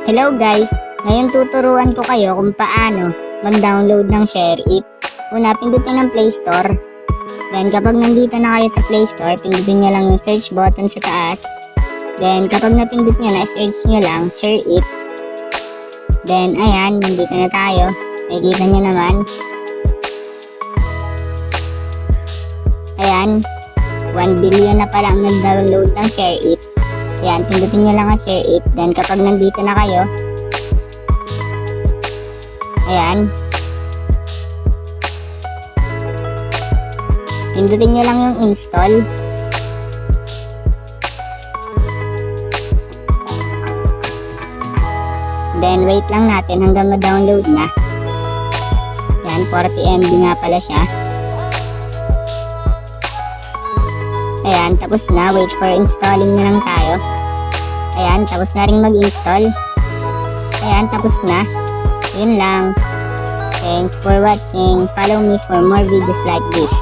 Hello guys! Ngayon tuturuan ko kayo kung paano mag-download ng ShareIt. Una, pindutin ang Play Store. Then kapag nandito na kayo sa Play Store, pindutin nyo lang yung search button sa taas. Then kapag napindut nyo na, search nyo lang ShareIt. Then ayan, nandito na tayo. Nakikita nyo naman. Ayan, 1 billion na pala ang nag-download ng ShareIt. Ayan, pindutin nyo lang ang ShareIt. Then kapag nandito na kayo, ayan, pindutin nyo lang yung install. Then wait lang natin hanggang ma-download na. Ayan, 40 MB nga pala siya. Ayan, tapos na. Wait for installing na lang tayo. Ayan, tapos na rin mag-install. Ayan, tapos na. Yun lang. Thanks for watching. Follow me for more videos like this.